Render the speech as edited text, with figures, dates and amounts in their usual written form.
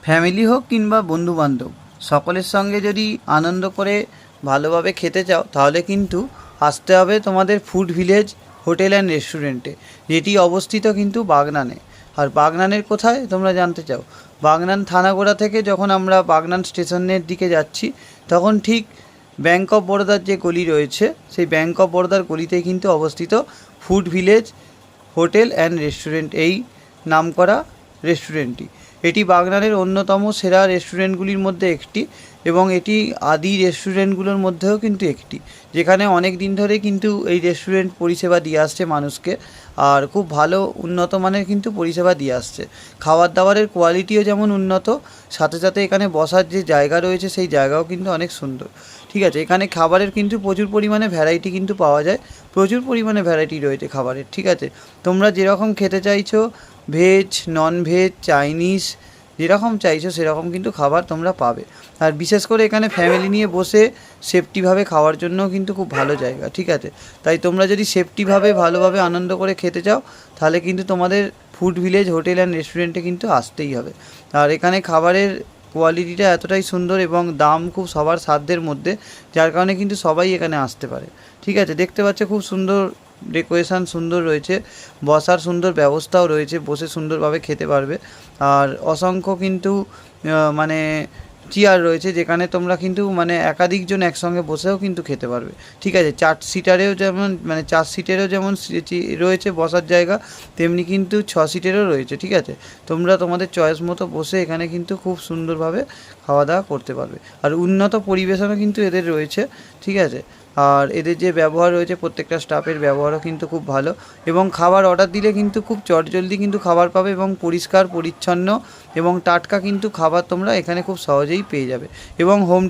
Family হোক কিংবা বন্ধুবান্ধব, সকলের সঙ্গে যদি আনন্দ করে ভালোভাবে খেতে চাও তাহলে কিন্তু আসতে হবে তোমাদের ফুড ভিলেজ হোটেল অ্যান্ড রেস্টুরেন্টে, যেটি অবস্থিত কিন্তু বাগনানে। আর বাগনানের কোথায় তোমরা জানতে চাও? বাগনান থানাগোড়া থেকে যখন আমরা বাগনান স্টেশনের দিকে যাচ্ছি, তখন ঠিক ব্যাঙ্ক অফ বরোদার যে গলি রয়েছে, সেই ব্যাঙ্ক অফ বরোদার গলিতেই কিন্তু অবস্থিত food village hotel and restaurant, এই নামকরা রেস্টুরেন্টটি। এটি বাগনানের অন্যতম সেরা রেস্টুরেন্টগুলির মধ্যে একটি, এবং এটি আদি রেস্টুরেন্টগুলোর মধ্যেও কিন্তু একটি, যেখানে অনেক দিন ধরে কিন্তু এই রেস্টুরেন্ট পরিষেবা দিয়ে আসছে মানুষকে, আর খুব ভালো উন্নত মানের কিন্তু পরিষেবা দিয়ে আসছে। খাবার দাবারের কোয়ালিটিও যেমন উন্নত, সাথে সাথে এখানে বসার যে জায়গা রয়েছে সেই জায়গাও কিন্তু অনেক সুন্দর। ঠিক আছে, এখানে খাবারের কিন্তু প্রচুর পরিমাণে ভ্যারাইটি কিন্তু পাওয়া যায়, প্রচুর পরিমাণে ভ্যারাইটি রয়েছে খাবারের। ঠিক আছে, তোমরা যেরকম খেতে চাইছো, ভেজ, নন ভেজ, চাইনিজ, যেরকম চাইছো সেরকম কিন্তু খাবার তোমরা পাবে। আর বিশেষ করে এখানে ফ্যামিলি নিয়ে বসে সেফটিভাবে খাওয়ার জন্য কিন্তু খুব ভালো জায়গা। ঠিক আছে, তাই তোমরা যদি সেফটিভাবে ভালোভাবে আনন্দ করে খেতে চাও তাহলে কিন্তু তোমাদের ফুড ভিলেজ হোটেল অ্যান্ড রেস্টুরেন্টে কিন্তু আসতেই হবে। আর এখানে খাবারের কোয়ালিটিটা এতটাই সুন্দর এবং দাম খুব সবার সাধ্যের মধ্যে, যার কারণে কিন্তু সবাই এখানে আসতে পারে। ঠিক আছে, দেখতে পাচ্ছ খুব সুন্দর ডেকোরেশান, সুন্দর রয়েছে, বসার সুন্দর ব্যবস্থাও রয়েছে, বসে সুন্দরভাবে খেতে পারবে। আর অসংখ্য কিন্তু মানে চেয়ার রয়েছে, যেখানে তোমরা কিন্তু মানে একাধিকজন একসঙ্গে বসেও কিন্তু খেতে পারবে। ঠিক আছে, 4 সিটারেও যেমন মানে 4 সিটেরও যেমন রয়েছে বসার জায়গা, তেমনি কিন্তু 6 সিটেরও রয়েছে। ঠিক আছে, তোমরা তোমাদের চয়েস মতো বসে এখানে কিন্তু খুব সুন্দরভাবে খাওয়া দাওয়া করতে পারবে। আর উন্নত পরিবেশনও কিন্তু এদের রয়েছে। ঠিক আছে, আর এদের যে ব্যবহার রয়েছে, প্রত্যেকটা স্টাফের ব্যবহারও কিন্তু খুব ভালো, এবং খাবার অর্ডার দিলে কিন্তু খুব চটজলদি কিন্তু খাবার পাবে, এবং পরিষ্কার পরিচ্ছন্ন এবং টাটকা কিন্তু খাবার তোমরা এখানে খুব সহজেই পেয়ে যাবে, এবং হোম